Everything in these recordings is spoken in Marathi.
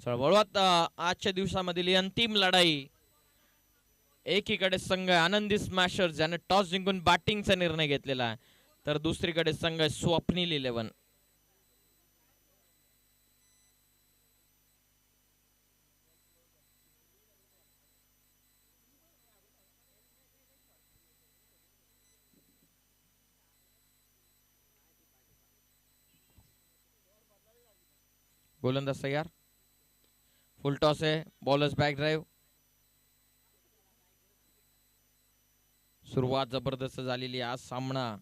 चळवळात आजच्या दिवसामधील अंतिम लढाई. एकीकडे संघ आनंदी स्मॅशर्स ज्याने टॉस जिंकून बॅटिंगचा निर्णय घेतलेला आहे, तर दुसरीकडे संघ स्वप्नील 11. गोलंदाज तयार. फुल टॉस आहे. Bowlers back drive. सुरुवात जबरदस्त झालेली. आज सामना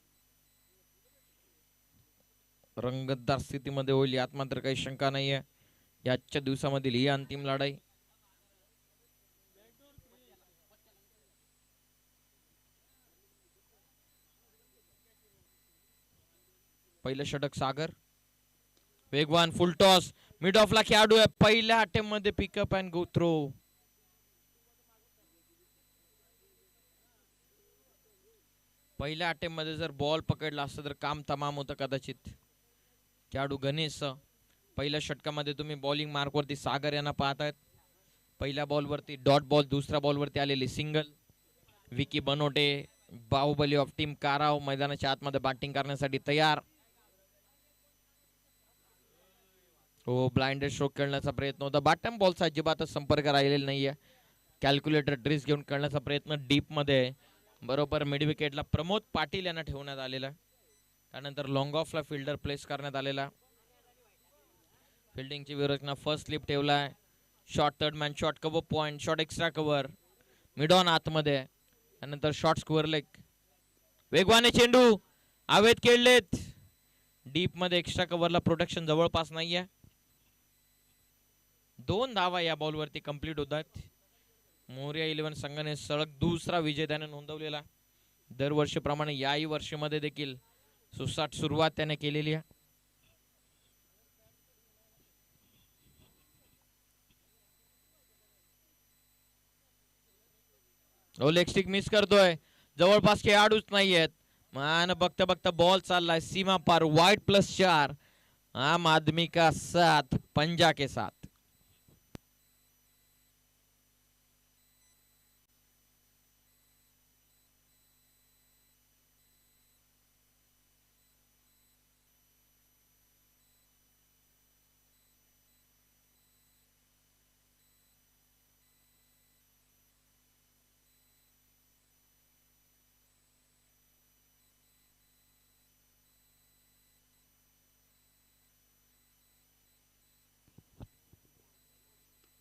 रंगतदार स्थितीमध्ये होईल यात मात्र काही शंका नाहीये. याच्या दिवसामधील ही अंतिम लढाई. पहिलं षटक सागर. वेगवान फुल टॉस. मिड ऑफला खेळाडू आहे. पहिल्या अटेम्प्ट मध्ये पिकअप अँड गो थ्रो. पहिल्या अटेम्प्ट मध्ये जर बॉल पकडला असता तर काम तमाम होतं कदाचित. खेळाडू गणेश. पहिल्या षटकामध्ये तुम्ही बॉलिंग मार्क वरती सागर यांना पाहतायत. पहिल्या बॉल वरती डॉट बॉल, दुसऱ्या बॉल वरती आलेली single. Vicky Banote Baahubali of team काराव मैदानाच्या आतमध्ये बॅटिंग करण्यासाठी तयार. हो, ब्लाइंडेड स्ट्रोक खेळण्याचा प्रयत्न होता. बॉटम बॉलचा अजिबातच संपर्क राहिलेला नाहीये. कॅल्क्युलेटर ड्रिस घेऊन खेळण्याचा प्रयत्न डीप मध्ये. बरोबर मिड विकेटला प्रमोद पाटील यांना ठेवण्यात आलेला. त्यानंतर लॉंग ऑफला फिल्डर प्लेस करण्यात आलेला. फिल्डिंगची व्यवस्था फर्स्ट स्लिप ठेवलाय. Short third man, short cover point, short extra cover, mid on आतमध्ये. त्यानंतर शॉर्ट स्क्वेअर लेग. वेगवाने चेंडू हवेत खेळलेत. डीप मध्ये एक्स्ट्रा कव्हरला प्रोटेक्शन जवळपास नाहीये. 2 धावा या बॉलवरती कंप्लीट होतात. मोरया 11 संघाने सलग दुसरा विजय त्याने नोंदवलेला. दरवर्षीप्रमाणे याही वर्षीमध्ये देखील सुसाट सुरुवात त्याने केलेली आहे. लेग स्टिक मिस करतोय. जवळपास खेळाडूच नाहीयेत. मान बघता बघता बॉल चाललाय सीमा पार. वाइड +4. आम आदमी का साथ पंजा के साथ.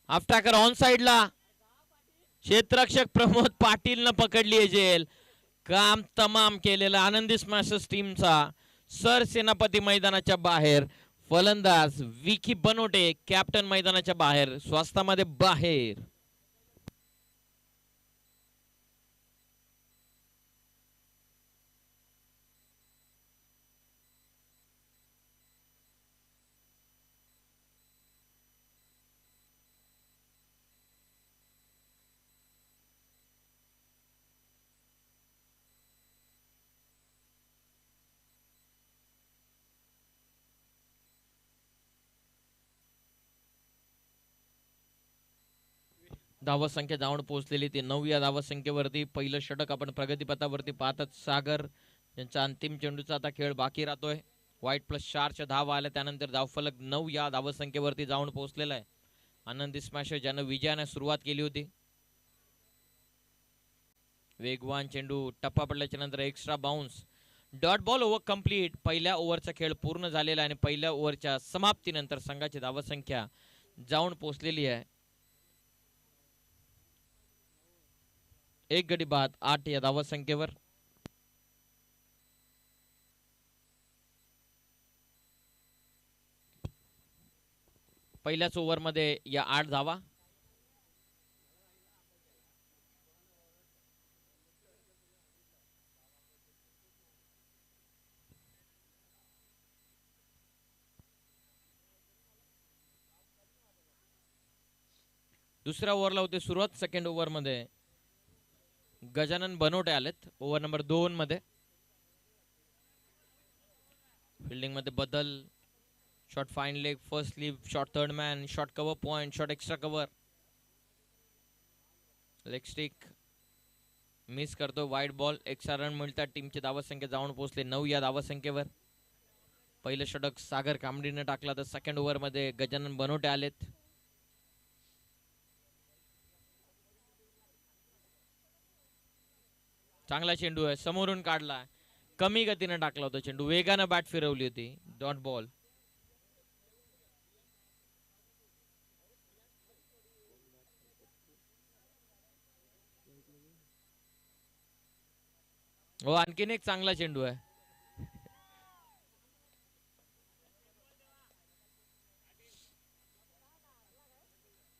आफ्टाकर ऑन साइडला. क्षेत्ररक्षक प्रमोद पाटील न पकडली जेल. काम तमाम केलेला आनंदी स्मॅशर्स टीमचा. सर सेनापती मैदानाच्या बाहेर. फलंदाज विकी बनोटे कॅप्टन मैदानाच्या बाहेर, स्वास्थ्यामध्ये बाहेर. धावसंख्या जाऊन पोहोचलेली ती 9 या धावसंख्येवरती. पहिलं षटक आपण प्रगतीपथावरती पाहतात. सागर यांचा अंतिम चेंडूचा आता खेळ बाकी राहतोय. वाईट +4च्या धावा आल्या. त्यानंतर धावफलक 9 या धावसंख्येवरती जाऊन पोहोचलेला आहे. आनंदी स्मॅशर ज्यानं विजयाने सुरुवात केली होती. वेगवान चेंडू टप्पा पडल्याच्या नंतर extra bounce. Dot ball over complete. पहिल्या ओव्हरचा खेळ पूर्ण झालेला आहे आणि पहिल्या ओव्हरच्या समाप्तीनंतर संघाची धावसंख्या जाऊन पोहोचलेली आहे. एक गडी बाद 8 या धावसंख्येवर. पहिल्याच ओव्हर मध्ये या 8 धावा. दुसऱ्या ओव्हरला होते सुरुवात. सेकंड ओव्हर मध्ये गजानन बनोटे आलेत ओव्हर नंबर 2 मध्ये. फिल्डिंग मध्ये बदल. Shot fine leg, first sleep, shot third man, shot cover point, shot extra cover, leg stick miss करतो, वाईट बॉल. एक्स्ट्रा रन मिळतात. टीमची धावसंख्या जाऊन पोहोचले 9 या धावसंख्येवर. पहिलं षटक सागर कांबळीने टाकला तर सेकंड ओव्हरमध्ये गजानन बनवटे आलेत. चांगला चेंडू आहे, समोरून काढला, कमी गतीने टाकला होता चेंडू, वेगानं बॅट फिरवली होती. Dot ball. हो, आणखीन एक चांगला चेंडू आहे.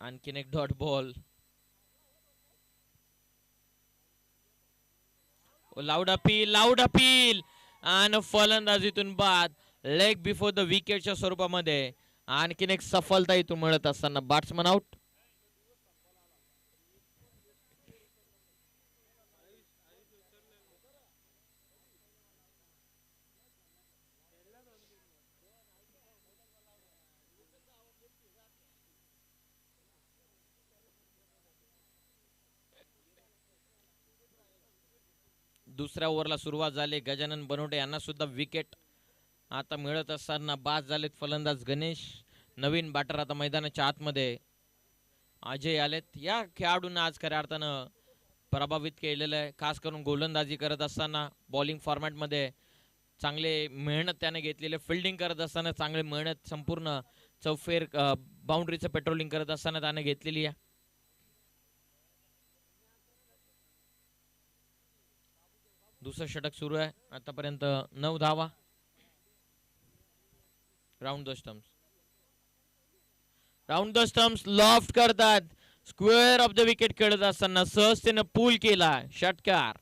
आणखीन एक डॉट बॉल. लाऊड अपील आणि फलंदाजीतून बाद, लेग बिफोर द विकेटच्या स्वरूपामध्ये आणखीन एक सफलता इथून मिळत असताना बॅट्समन आउट. दुसऱ्या ओव्हरला सुरुवात झाली. गजानन बनवटे यांना सुद्धा विकेट आता मिळत असताना बाद झालेत फलंदाज गणेश. नवीन बॅटर आता मैदानाच्या आतमध्ये अजय आलेत. या खेळाडूंना आज खऱ्या अर्थानं प्रभावित केलेलं आहे, खास करून गोलंदाजी करत असताना. बॉलिंग फॉर्मॅटमध्ये चांगले मेहनत त्याने घेतलेले, फिल्डिंग करत असताना चांगली मेहनत, संपूर्ण चौफेर बाउंड्रीचं पेट्रोलिंग करत असताना त्याने घेतलेली आहे. दुसरं षटक सुरू आहे. आतापर्यंत 9 धावा. राऊंड द स्टम्प्स लॉफ्ट करतात. स्क्वेअर ऑफ द विकेट खेळत असताना सहजतेनं पूल केला षटकार.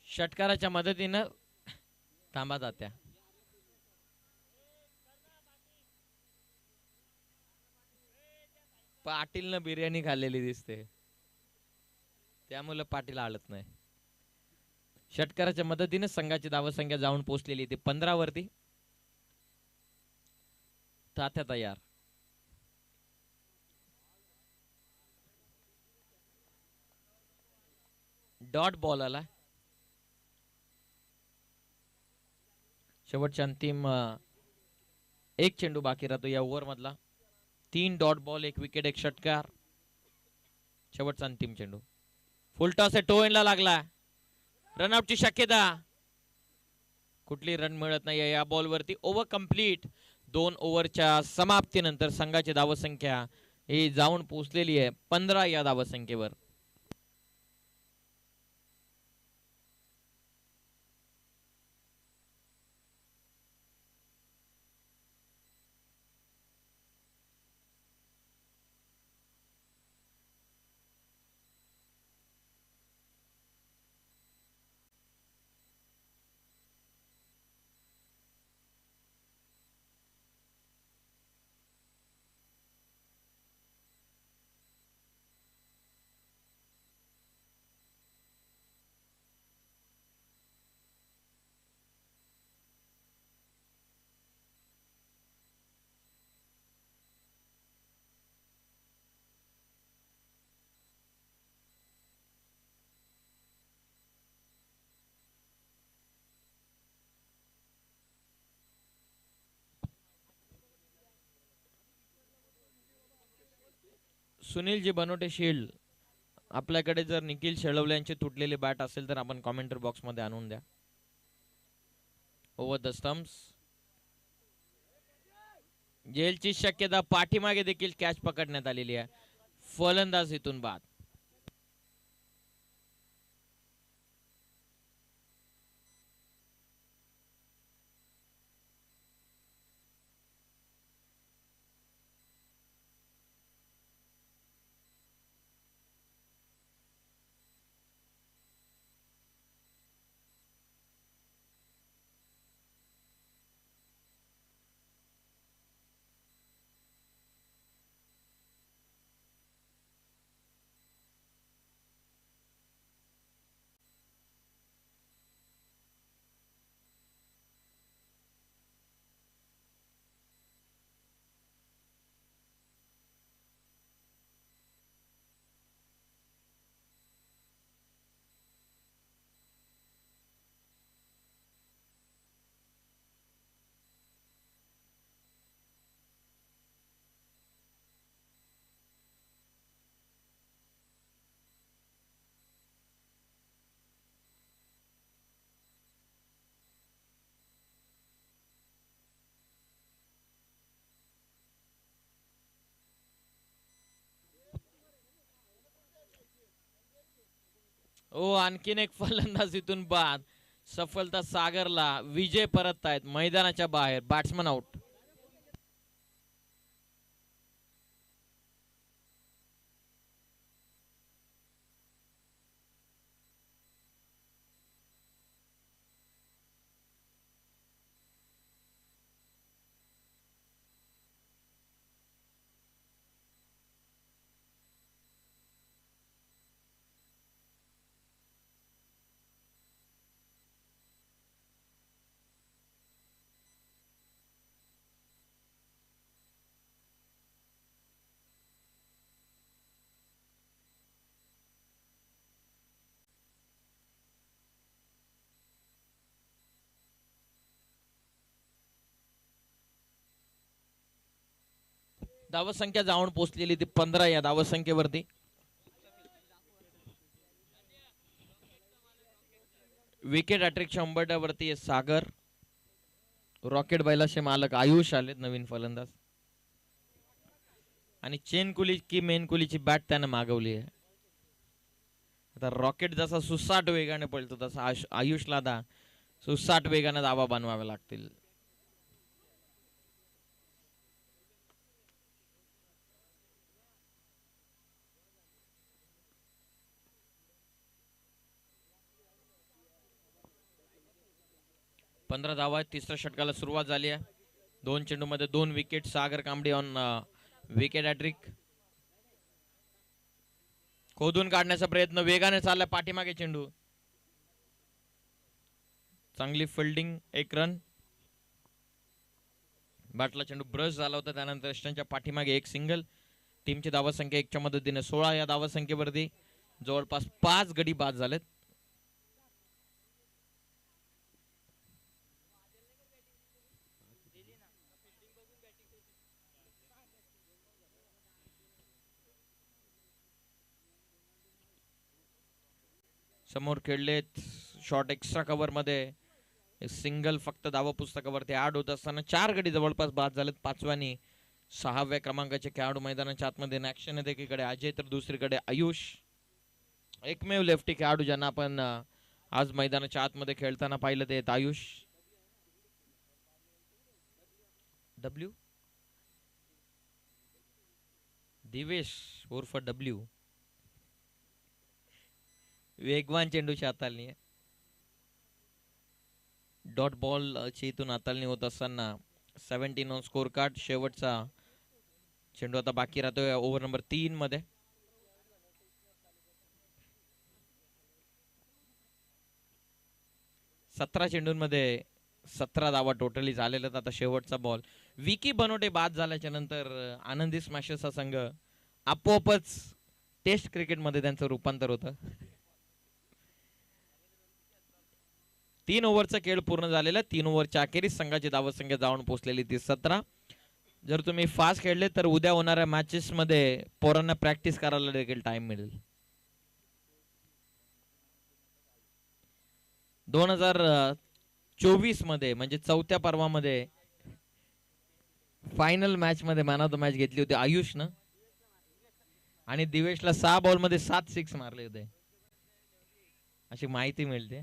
षटकाराच्या मदतीनं थांबा जात्या. पाटीलनं बिर्याणी खाल्लेली दिसते, त्यामुळे पाटील आळत नाही. षटकाराच्या मदतीने संघाची धावसंख्या जाऊन पोहोचलेली ती 15 वरती. तात्या तयार. डॉट बॉल आला. शेवटच्या अंतिम एक चेंडू बाकी राहतो या ओव्हर मधला. 3 डॉट बॉल, 1 विकेट, 1 षटकार. शेवटचा अंतिम चेंडू. फुल टॉस आहे, टो एंडला लागला. रनआउटची शक्यता. कुठली रन मिळत नाही या बॉलवरती. Over complete. 2 ओव्हरच्या समाप्तीनंतर संघाची धावसंख्या ही जाऊन पोहोचलेली आहे 15 या धावसंख्येवर. सुनीलजी बनवटे शील्ड, आपल्याकडे जर निखिल शेळवल्यांची तुटलेली बॅट असेल तर आपण कॉमेंट्री बॉक्स मध्ये आणून द्या. Over the stumps. जेलची शक्यता. पाठीमागे देखील कॅच पकडण्यात आलेली आहे. फलंदाज इथून बाद. ओ आणखीन एक फलंदाज इथून बाद. सफलता सागरला. विजय परत आहेत मैदानाच्या बाहेर. Batsman out. धावसंख्या जाऊन पोहोचलेली ती 15 या धावसंख्येवरती. विकेट हॅट्रिकच्या उंबरठ्यावरती सागर. रॉकेट बैलाचे मालक आयुष आलेत नवीन फलंदाज. आणि चेन कुली की मेन कुलीची बॅट त्याने मागवली आहे. आता रॉकेट जसा सुसाट वेगाने पळतो तसा आयुषला दा सुसाट वेगाने धावा बनवावे लागतील. पंधरा धावा. तिसऱ्या षटकाला सुरुवात झाली आहे. 2 चेंडूमध्ये 2 wicket. Sagar Kambadi on wicket hattrick. खोदून काढण्याचा प्रयत्न वेगाने चाललाय पाठीमागे चेंडू. चांगली फिल्डिंग. 1 रन. बॅटला चेंडू ब्रश झाला होता. त्यानंतर यष्टांच्या पाठीमागे 1 सिंगल. टीमची धावसंख्या 1च्या मदतीने 16 या धावसंख्येवरती. जवळपास 5 गडी बाद झालेत. समोर खेळलेत शॉट एक्स्ट्रा कव्हर मध्ये सिंगल फक्त धावा पुस्तकावरती ऍड होत असताना 4 गडी जवळपास बाद झालेत. 5व्या आणि 6व्या क्रमांकाचे खेळाडू मैदानाच्या आतमध्ये ऍक्शन आहेत. एकीकडे अजय तर दुसरीकडे आयुष. एकमेव लेफ्टी खेळाडू ज्यांना आपण आज मैदानाच्या आतमध्ये खेळताना पाहिलं ते आयुष. डब्ल्यू दिवेश उर्फ डब्ल्यू. वेगवान चेंडूची हाताळणी आहे. डॉट बॉल ची इथून हाताळणी होत असताना 17 ऑन स्कोर कार्ड. शेवटचा चेंडू आता बाकी राहतोय ओव्हर नंबर 3 मध्ये. सतरा चेंडूंमध्ये 17 धावा टोटली झालेल्या. आता शेवटचा बॉल. विकी बनोटे बाद झाल्याच्या नंतर आनंदी स्मॅशर्सचा संघ आपोआपच टेस्ट क्रिकेटमध्ये त्यांचं रूपांतर होतं. 3 ओव्हरचा खेळ पूर्ण झालेला. 3 ओव्हरच्या अखेरीस संघाची धावसंख्या जाऊन पोहोचलेली ती 17. जर तुम्ही फास्ट खेळले तर उद्या होणाऱ्या मॅचेस मध्ये पोरांना प्रॅक्टिस करायला देखील टाइम मिळेल. 2024 मध्ये म्हणजे 4थ्या पर्वामध्ये फायनल मॅच मध्ये मॅन ऑफ द मॅच घेतली होती आयुषनं. आणि दिवेशला 6 बॉल मध्ये 7 सिक्स मारले होते अशी माहिती मिळते.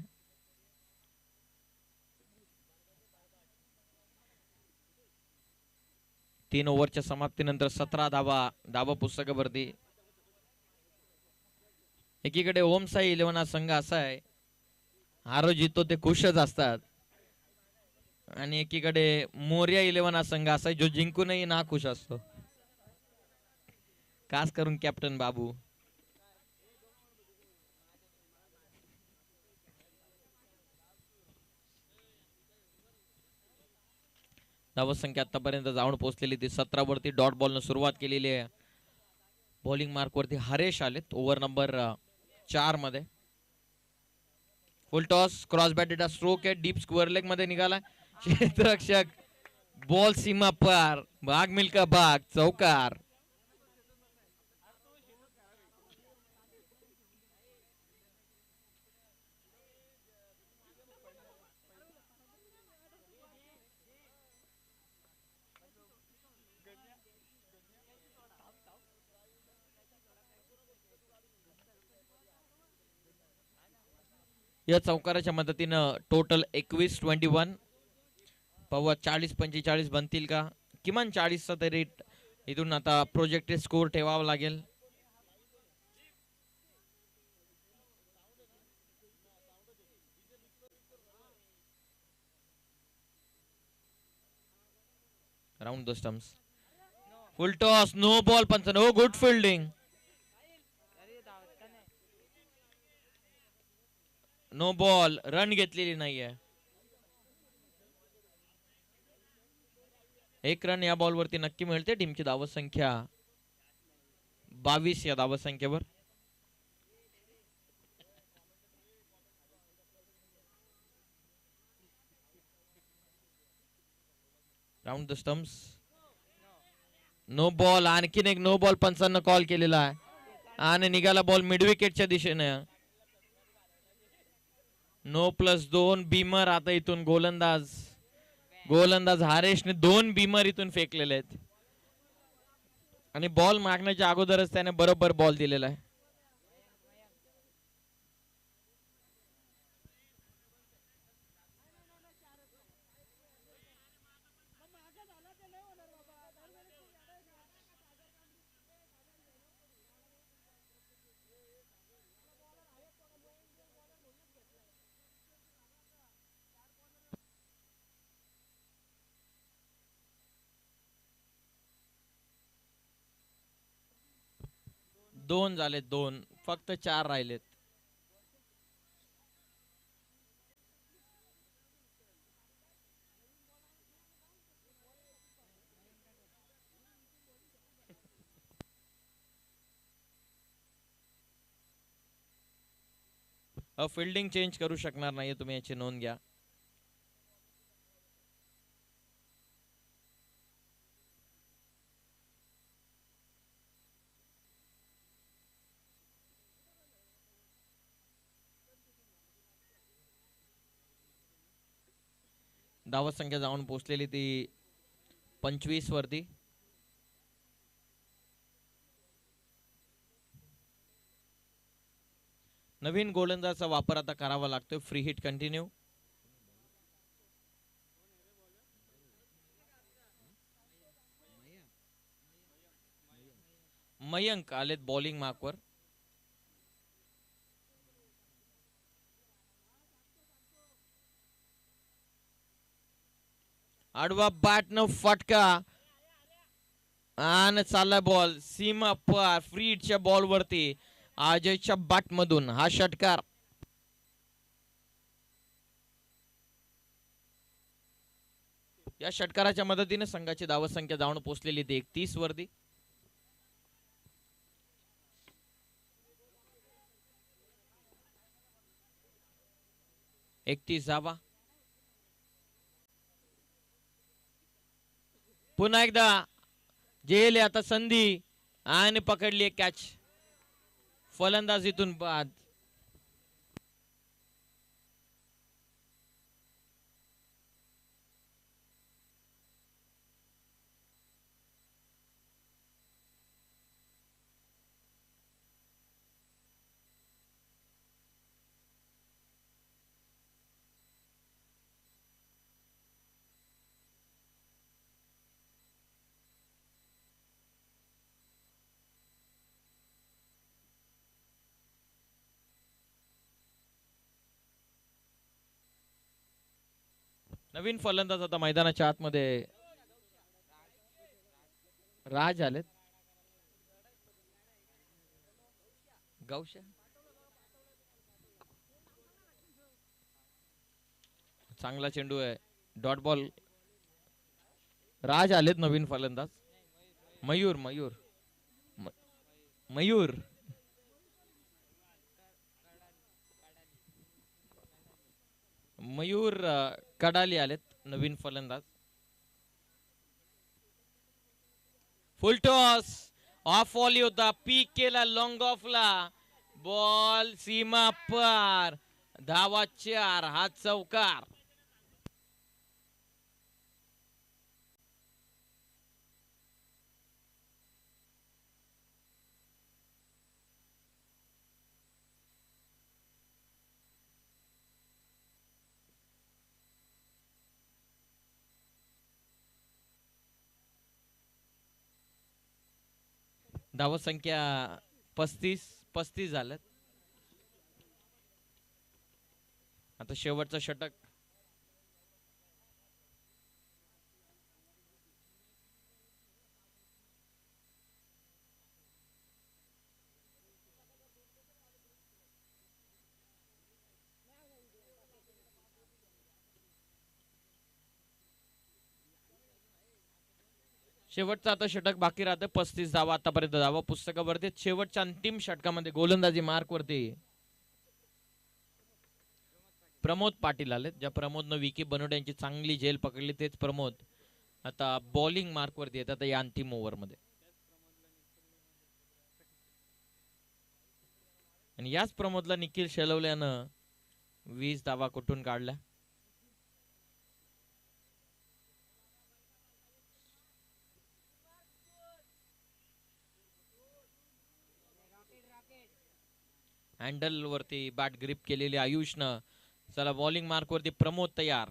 तीन ओव्हरच्या समाप्तीनंतर 17 धावा पुस्तकावरती. एकीकडे ओम साई 11 हा संघ असा आहे हारो जितो ते खुशच असतात. आणि एकीकडे मोर्या 11 हा संघ असा आहे जो जिंकूनही ना खुश असतो. खास करून कॅप्टन बाबू. धावसंख्या आतापर्यंत जाऊन पोहोचलेली ती 17 वरती. डॉट बॉल न सुरुवात केलेली आहे. बॉलिंग मार्क वरती हरेश आलेत ओव्हर नंबर 4 मध्ये. फुल टॉस. क्रॉस बॅटेड स्ट्रोक आहे. डीप स्क्वेअर लेग मध्ये निघाला. क्षेत्ररक्षक बॉल सीमा पार. भाग मिल्का भाग. चौकार. या चौकाराच्या मदतीनं टोटल 21-21. पाहूया 40-45 बनतील का, किमान 40चा तरी इथून आता प्रोजेक्टेड स्कोर ठेवावा लागेल. Round the stumps. Full toss, no ball punch. हो, good fielding. No ball, run घेतलेली नाहीये. एक रन या बॉलवरती नक्की मिळते. टीमची धावत संख्या 22 या धावत संख्येवर. Round the stumps. No ball, आणखीन एक नो बॉल पंचांना कॉल केलेला आहे आणि निघाला बॉल मिड विकेटच्या दिशेने. No +2 beamer. आता इथून गोलंदाज हारेशने 2 बीमर इथून फेकलेले आहेत आणि बॉल मागण्याच्या अगोदरच त्याने बरोबर बॉल दिलेला आहे. दोन झालेत, 2. फक्त 4 राहिलेत. फिल्डिंग चेंज करू शकणार नाही, तुम्ही याची नोंद घ्या. धावत संख्या जाऊन पोहोचलेली ती 25 वरती. नवीन गोलंदाजाचा वापर आता करावा लागतोय. Free hit continue. मयंक आलेत बॉलिंग मार्कवर. आडवा बॅट न फटका आणि चालला बॉल सीमा पार. फ्री हिटच्या बॉल वरती अजयच्या बॅट मधून हा षटकार. या षटकाराच्या मदतीने संघाची धावत संख्या जाऊन पोहोचलेली ती 31 वरती. धावा. पुन्हा एकदा जेल आता संधी आणि पकडली कॅच. फलंदाज इथून बाद. नवीन फलंदाज आता मैदानाच्या आतमध्ये राज आलेत. गावशा चांगला चेंडू आहे. Dot ball. राज आलेत नवीन फलंदाज. मयूर मयूर मयूर मयूर कडाली आलेत नवीन फलंदाज. फुल टॉस. ऑफ वॉली होता. पीक केला लॉंग ऑफला. बॉल सीमा पार. धावा 4. हा चौकार. धाव संख्या 35 झाल्यात. आता शेवटचं षटक. शेवटचं आता षटक बाकी राहतं. 35 धावा आतापर्यंत धावा पुस्तकावरती. शेवटच्या अंतिम षटकामध्ये गोलंदाजी मार्क वरती प्रमोद पाटील आले. ज्या प्रमोदनं विकी बनवडे यांची चांगली झेल पकडली तेच प्रमोद आता बॉलिंग मार्क वरती येतात या अंतिम ओव्हर मध्ये. आणि याच प्रमोदला निखिल शेलवल्यानं 20 धावा कुठून काढल्या. हँडल वरती बॅट ग्रिप केलेली आयुषनं. चला बॉलिंग मार्क वरती प्रमोद तयार.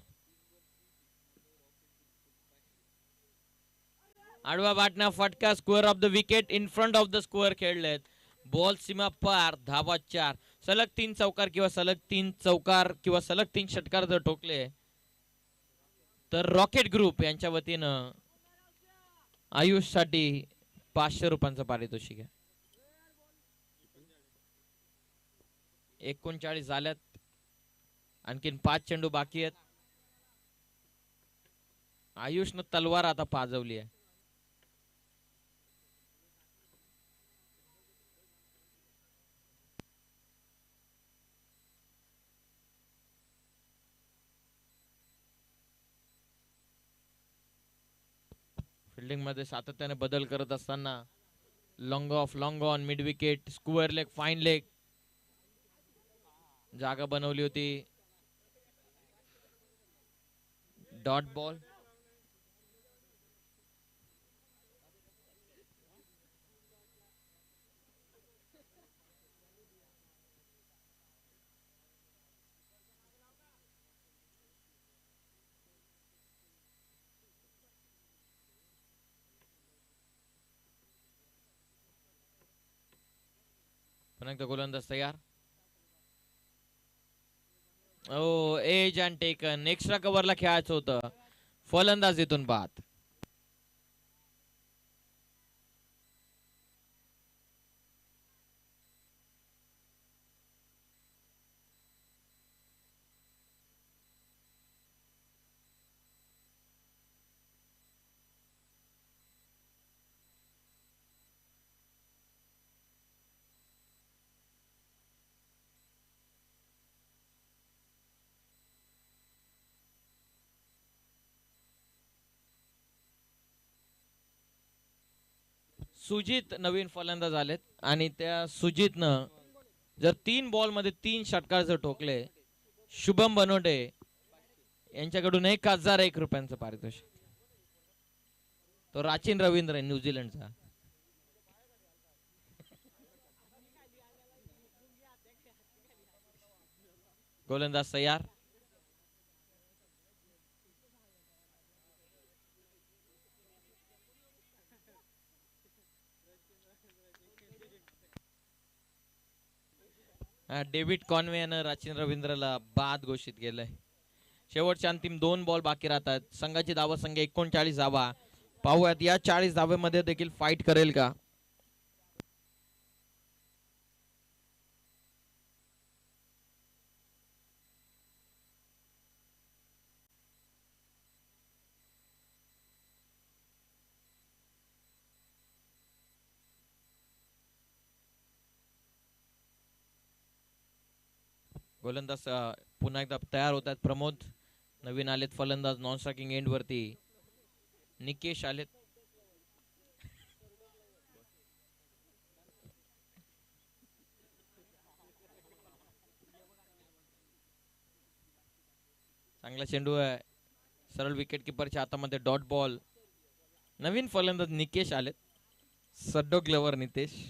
आडवा बाटना फटका. Square off the wicket in front of the square खेळलेत. बॉल सीमा पार. धावा 4. सलग 3 चौकार किंवा सलग 3 चौकार किंवा सलग 3 षटकार जर ठोकले तर रॉकेट ग्रुप यांच्या वतीनं आयुष साठी 500 रुपयांचं पारितोषिक आहे. 39 झाल्यात. आणखीन 5 चेंडू बाकी आहेत. आयुषनं तलवार आता पाजवली आहे. फिल्डिंग मध्ये सातत्याने बदल करत असताना long of, long on, mid wicket, square leg, fine leg जागा बनवली होती. Dot ball. पुन्हा एकदा गोलंदाज तयार. ओ एज अँड टेकन. एक्स्ट्रा कव्हरला खेळायचं होतं. फलंदाज इथून बाद. सुजित नवीन फलंदाज आलेत आणि त्या सुजितनं जर 3 बॉल मध्ये 3 षटकार जर ठोकले शुभम बनोडे यांच्याकडून 1001 रुपयांचं पारितोषिक. तो राचिन रवींद्र न्यूझीलंडचा. गोलंदाज तयार. डेव्हिड कॉन्वे यानं राचिन रवींद्रला बाद घोषित केलंय. शेवटच्या अंतिम 2 बॉल बाकी राहतात. संघाची धावा संख्या 39 धावा. पाहूयात या 40 धावेमध्ये देखील फाईट करेल का. गोलंदाज पुन्हा एकदा तयार होतात. प्रमोद नवीन आलेत फलंदाज नॉन स्ट्रायकिंग एंड वरती. निकेश आलेत. चांगला चेंडू आहे. सरळ विकेट किपरच्या हातामध्ये डॉट बॉल. नवीन फलंदाज निकेश आलेत. सड्डो ग्लवर नितेश.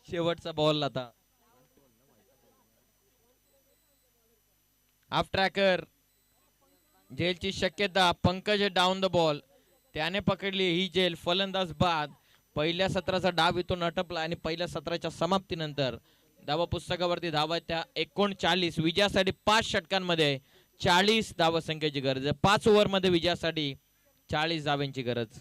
शेवटचा बॉल आता. हाफ ट्रॅकर झेलची शक्यता. पंकज डाऊन द बॉल, त्याने पकडली ही झेल. फलंदाज बाद. पहिल्या सत्राचा डाव इथून अटपला आणि पहिल्या सत्राच्या समाप्तीनंतर धावा पुस्तकावरती धावा त्या 39. विजयासाठी 5 षटकांमध्ये 40 धावसंख्येची गरज. 5 ओव्हरमध्ये विजयासाठी 40 धाव्यांची गरज.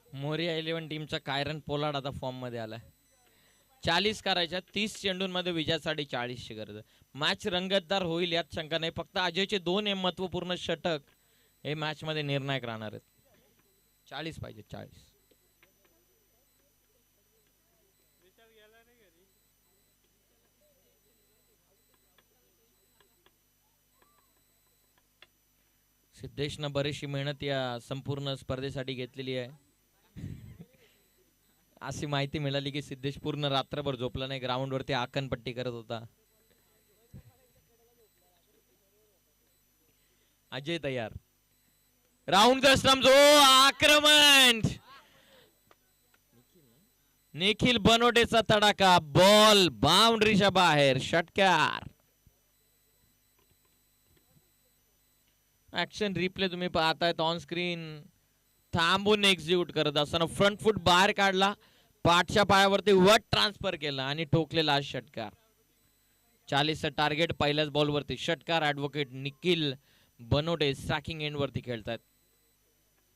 मोरिया 11 टीमचा कायरन पोलार्ड आता फॉर्म मध्ये आलाय. 40 करायच्या. 30 चेंडूंमध्ये विजयासाठी 40ची गरज. मॅच रंगतदार होईल यात शंका नाही. फक्त अजयचे 2 महत्वपूर्ण षटक हे मॅच मध्ये निर्णायक राहणार आहेत. 40 पाहिजे. 40. सिद्धेशनं बरीचशी मेहनत या संपूर्ण स्पर्धेसाठी घेतलेली आहे. अशी माहिती मिळाली की सिद्धेश पूर्ण रात्रभर झोपला नाही, ग्राउंड वरती आकनपट्टी करत होता. अजय तयार. Round the stump. आक्रमण. निखिल बनोटेचा तडाखा. बॉल बाउंड्रीच्या बाहेर. षटकार. ऍक्शन रिप्ले तुम्ही पाहतायत ऑन स्क्रीन. थांबून एक्झिक्यूट करत असताना फ्रंट फूट बाहेर काढला, पाठच्या पायावरती वट ट्रान्सफर केला आणि ठोकलेला षटकार. 40चं टार्गेट पहिल्याच बॉल वरती. षटकार. Advocate Nikhil Banote striking end वरती खेळतात.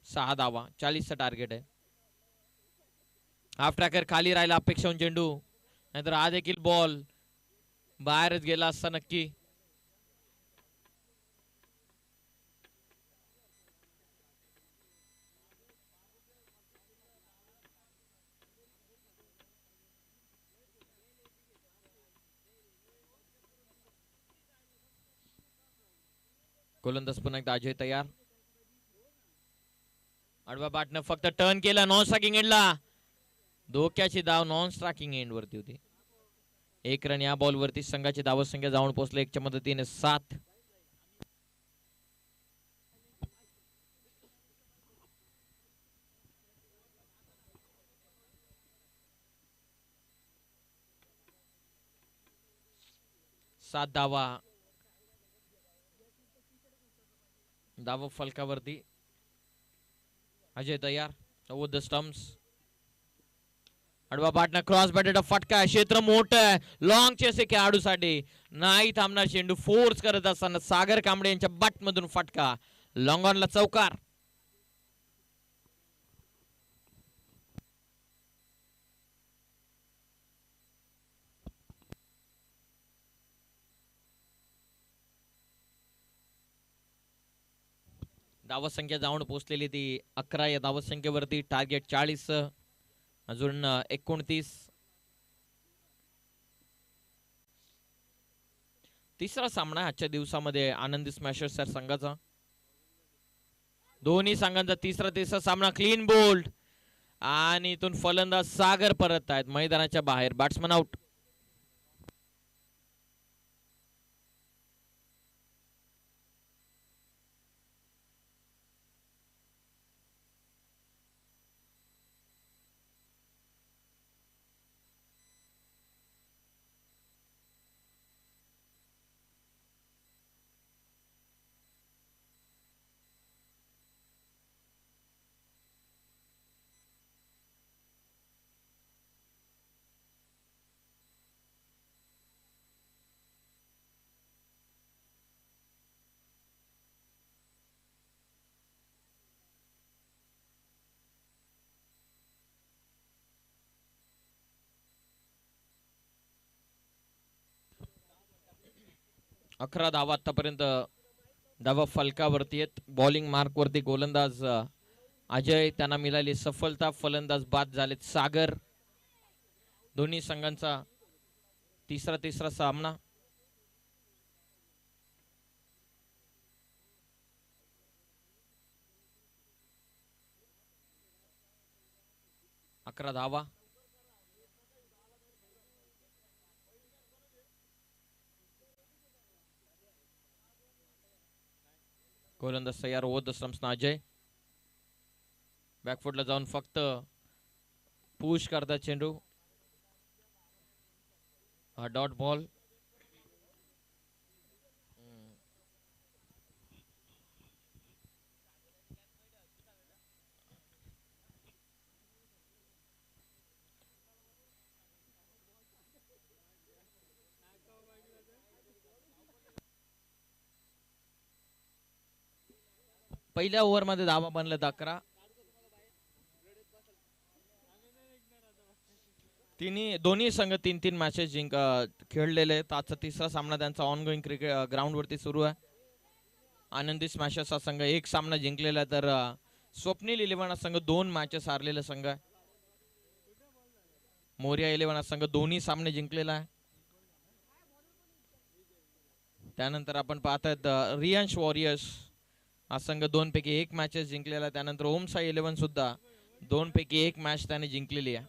6 धावा. 40चं टार्गेट आहे. हाफ ट्रॅकर खाली राहिला अपेक्षा चेंडू, नाहीतर हा देखील बॉल बाहेरच गेला असता नक्की. गोलंदाज पुन्हा एकदा अजय तयार. आडवा बॅटनं फक्त टर्न केला. नॉन स्ट्रायकिंग एंडला. धोक्याची धाव नॉन स्ट्रायकिंग एंड वरती होती. 1 रन या बॉल वरती. संघाची धाव संख्या जाऊन पोहोचले 1च्या मदतीने 7. धावा. धावा फलकावरती. अजय तयार. Over the stumps. आडवा बॅटनं क्रॉस बॅटेड फटका. क्षेत्र मोठं आहे. लॉंग चेस आहे खेळाडूसाठी. नाही थांबणार चेंडू. फोर्स करत असताना सागर कांबळे यांच्या बॅट मधून फटका. लॉंग ऑनला चौकार. धावसंख्या जाऊन पोहोचलेली ती 11 या धावसंख्येवरती. टार्गेट 40, अजून 29. तिसरा सामना आजच्या दिवसामध्ये आनंदी स्मॅशर्स या संघाचा. दोन्ही संघांचा तिसरा सामना. क्लीन बोल्ड आणि इथून फलंदाज सागर परत आहेत मैदानाच्या बाहेर. Batsman out. अकरा धावा आतापर्यंत धावा फलकावरती आहेत. बॉलिंग मार्क वरती गोलंदाज अजय, त्यांना मिळाली सफलता. फलंदाज बाद झालेत सागर. दोन्ही संघांचा तिसरा सामना. अकरा धावा. गोलंदाज तयार होत असताना अजय बॅकफुटला जाऊन फक्त पुश करतात चेंडू. हा डॉट बॉल. पहिल्या ओव्हर मध्ये धावा बनलेत 11. दोन्ही संघ 3-3 मॅचेस खेळलेले आहेत. आजचा तिसरा सामना त्यांचा ऑनगोईंग क्रिकेट ग्राउंड वरती सुरू आहे. आनंदी स्मॅशर्स हा संघ एक सामना जिंकलेला आहे, तर स्वप्नील 11 हा संघ 2 मॅचेस हारलेला संघ आहे. मोरिया 11 हा संघ दोन्ही सामने जिंकलेला आहे. त्यानंतर आपण पाहतात रियांश वॉरियर्स हा संघ 2 पैकी 1 मॅचेस जिंकलेला आहे. त्यानंतर ओमसा 11 सुद्धा 2 पैकी 1 मॅच त्याने जिंकलेली आहे.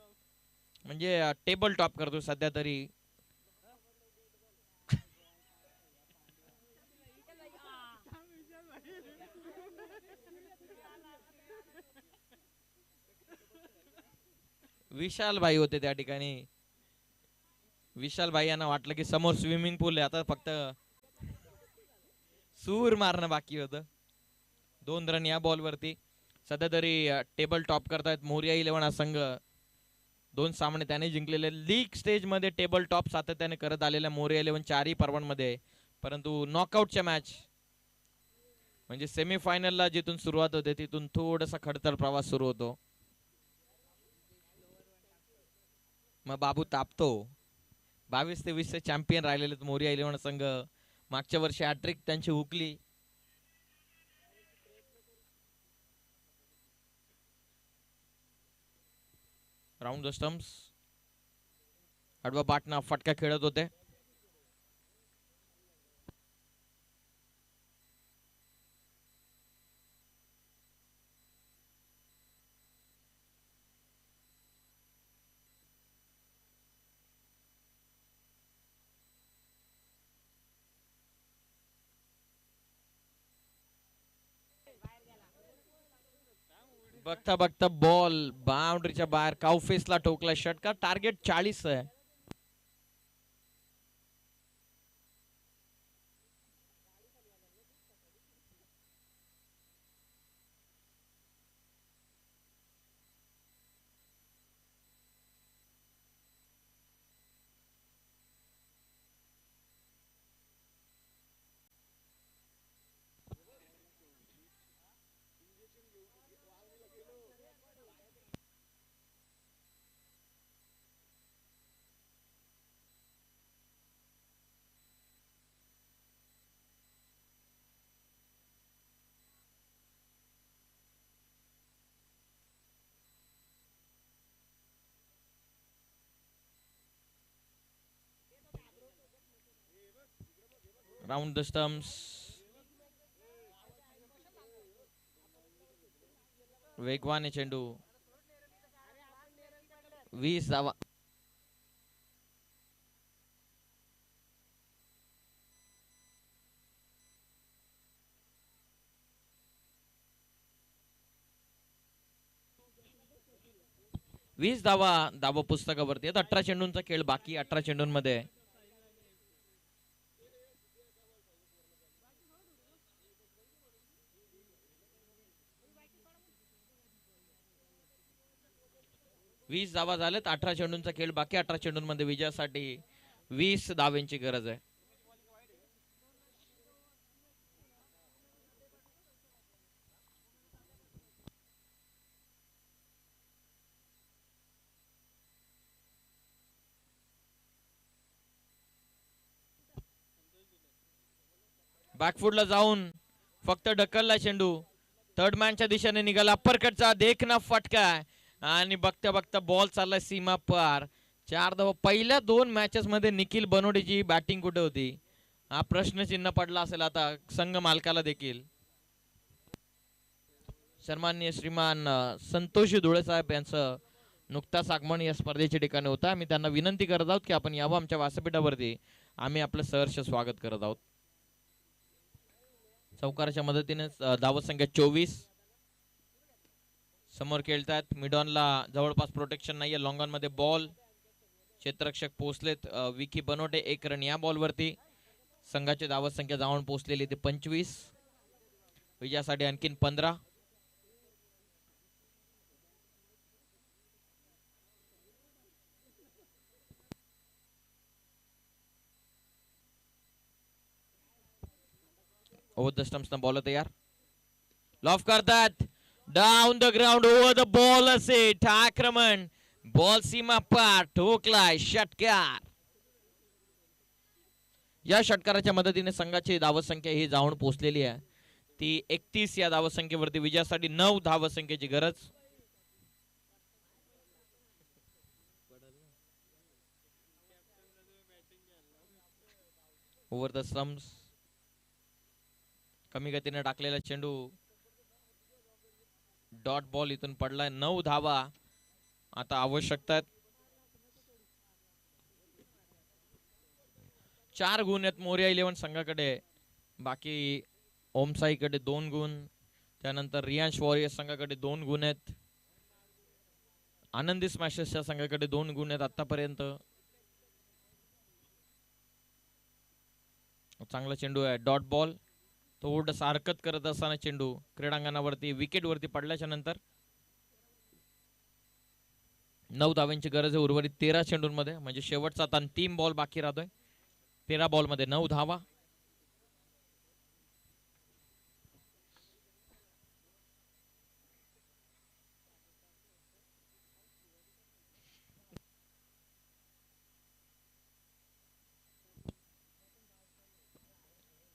म्हणजे टेबल टॉप करतो सध्या तरी. विशाल भाई होते त्या ठिकाणी. विशाल भाई यांना वाटलं की समोर स्विमिंग पूल आहे, आता फक्त सूर मारणं बाकी होतं. 2 रन या बॉल वरती. सध्या तरी टेबल टॉप करतायत मोरिया 11 हा संघ. 2 सामने त्याने जिंकलेले. लीग स्टेज मध्ये टेबल टॉप सातत्याने करत आलेल्या मोरिया 11 4ही पर्वांमध्ये, परंतु नॉकआउटच्या मॅच म्हणजे सेमीफायनलला जिथून सुरुवात होते तिथून थोडासा खडतर प्रवास सुरू होतो. मग बाबू तापतो. 22-23 चॅम्पियन राहिलेले मोरिया 11 संघ. मागच्या वर्षी हॅट्रिक त्यांची हुकली. Round the stumps. आडवा बाटना फटका खेळत होते. बघता बघता बॉल बाउंड्रीच्या बाहेर काउफेसला ठोकला. षटकार. टार्गेट 40 आहे. Round the stumps. वेगवान चेंडू. 20 धावा. धावा पुस्तकावरती. 18 चेंडूंचा खेळ बाकी. 18 चेंडूंमध्ये 20 धावा झालेत. 18 चेंडूंचा खेळ बाकी. 18 चेंडूंमध्ये विजयासाठी 20 धावांची गरज आहे. बॅकफुटला जाऊन फक्त ढकलला चेंडू. थर्ड मॅनच्या दिशेने निघाला. अप्परकटचा देखना फटका आणि बघता बघता बॉल चाललाय सीमा पार. 4 धावा. पहिल्या 2 मॅचेस मध्ये निखिल बनोडेची बॅटिंग कुठे होती हा प्रश्नचिन्ह पडला असेल आता संघ मालकाला देखील. सन्माननीय श्रीमान संतोषी धुळे साहेब यांचं नुकताच आगमन या स्पर्धेच्या ठिकाणी होता. आम्ही त्यांना विनंती करत आहोत की आपण यावं आमच्या व्यासपीठावरती. आम्ही आपलं सहर्ष स्वागत करत आहोत. चौकाराच्या मदतीने धावत संख्या 24. समोर खेळतात. मिडॉनला जवळपास प्रोटेक्शन नाहीये. लॉंग ऑन मध्ये बॉल. क्षेत्ररक्षक पोहोचलेत. विकी बनोटे 1 रन या बॉल वरती. संघाची धावत संख्या जाऊन पोहोचलेली ते 25. विजयासाठी आणखीन 15. ओव्हर द स्टंप्स बॉल तयार. लॉफ करतात. Down the ground over the ball असे आक्रमण. बॉल सीमा पार ठोकलाय. षटकार. या षटकाराच्या मदतीने संघाची धावत संख्या ही जाऊन पोहोचलेली आहे ती 31 या धावत संख्येवरती. विजयासाठी 9 धावत संख्येची गरज. Over the stumps. कमी गतीने टाकलेला चेंडू डॉट बॉल इथून पडलाय. 9 धावा आता आवश्यकता आहेत. 4 गुण आहेत मोरिया 11 संघाकडे. बाकी ओमसाईकडे 2 गुण. त्यानंतर रियांश वॉरियर्स संघाकडे 2 गुण आहेत. आनंदी स्मॅशर्सच्या संघाकडे 2 गुण आहेत आतापर्यंत. चांगला चेंडू आहे. Dot ball. थोडस हरकत करत असताना चेंडू क्रीडांगणावरती विकेट वरती पडल्याच्या नंतर 9 धावांची गरज आहे उर्वरित 13 चेंडूंमध्ये. म्हणजे शेवटचा आता 3 बॉल बाकी राहतोय. 13 बॉल मध्ये 9 धावा.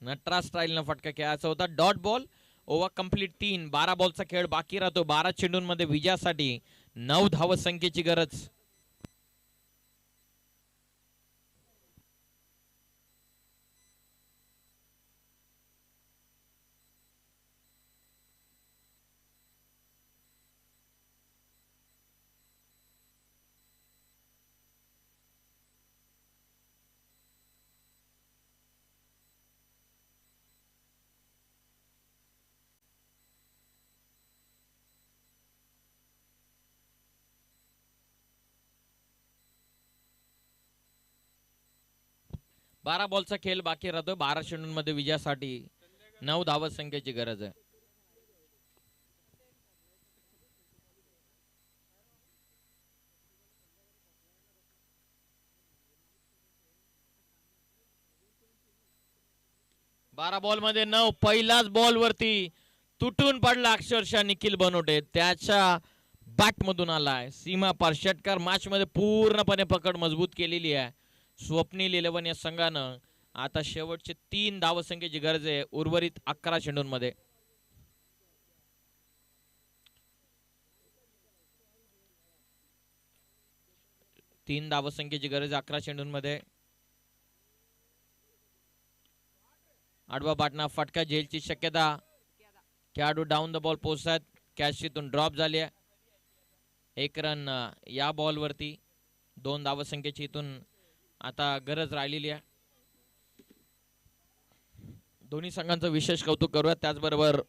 नटराज स्टाईल न फटका खेळायचा होता. Dot ball. Over complete 3. 12 बॉलचा खेळ बाकी राहतो. 12 चेंडूंमध्ये विजयासाठी 9 धावत संख्येची गरज. बारा बॉलचा खेळ बाकी राहतोय. 12 चेंडूंमध्ये विजयासाठी 9 धावत संख्येची गरज आहे. बारा बॉल मध्ये 9. पहिलाच बॉल वरती तुटून पडला अक्षरशः निखिल बनोटे. त्याच्या बॅट मधून आलाय सीमा पार. षटकार मॅच मध्ये पूर्णपणे पकड मजबूत केलेली आहे स्वप्नील 11 या संघानं. आता शेवटचे 3 धाव संख्येची गरज आहे उर्वरित 11 चेंडूंमध्ये. तीन धाव संख्येची गरज 11 चेंडूंमध्ये. आडवा बाटना फटका झेलची शक्यता. खेळाडू डाऊन द बॉल पोहोचतात. कॅच तिथून ड्रॉप झाली आहे. 1 रन या बॉल वरती. 2 धावसंख्येची इथून आता गरज राहिलेली आहे. दोन्ही संघांचं विशेष कौतुक करूयात. त्याचबरोबर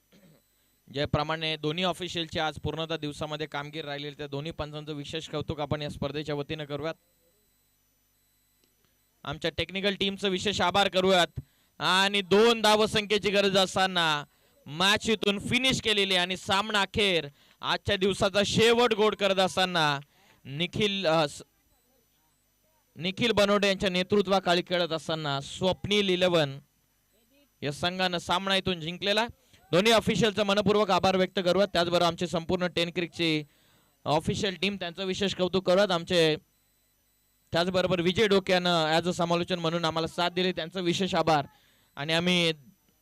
ज्याप्रमाणे दोन्ही ऑफिशियलची आज पूर्णतः दिवसामध्ये कामगिरी राहिलेली त्या दोन्ही पंचांचं विशेष कौतुक आपण या स्पर्धेच्या वतीने करूयात. आमच्या टेक्निकल टीमचं विशेष आभार करूयात. आणि 2 धावसंख्येची गरज असताना मॅच इथून फिनिश केलेली आणि सामना अखेर आजच्या दिवसाचा शेवट गोड करत असताना निखिल बनोडे यांच्या नेतृत्वाखाली खेळत असताना स्वप्नील 11 या संघानं सामना इथून जिंकलेला. दोन्ही ऑफिशियलचा मनपूर्वक आभार व्यक्त करूयात. त्याचबरोबर आमचे संपूर्ण 10 क्रिकची ऑफिशियल टीम त्यांचं विशेष कौतुक करूयात. आमचे त्याचबरोबर विजय डोक्यानं ॲज अ समालोचन म्हणून आम्हाला साथ दिली त्यांचं विशेष आभार. आणि आम्ही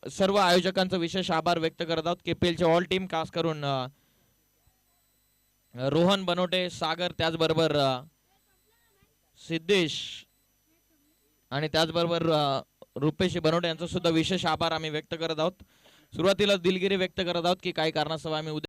सर्व आयोजकांचा विशेष आभार व्यक्त करत आहोत. केपीएलचे ऑल टीम खास करून रोहन बनोटे, सागर, त्याचबरोबर सिद्धेश आणि त्याचबरोबर रुपेश बनोटे यांचा सुद्धा विशेष आभार आम्ही व्यक्त करत आहोत. सुरुवातीला दिलगिरी व्यक्त करत आहोत की काही कारणास्तव आम्ही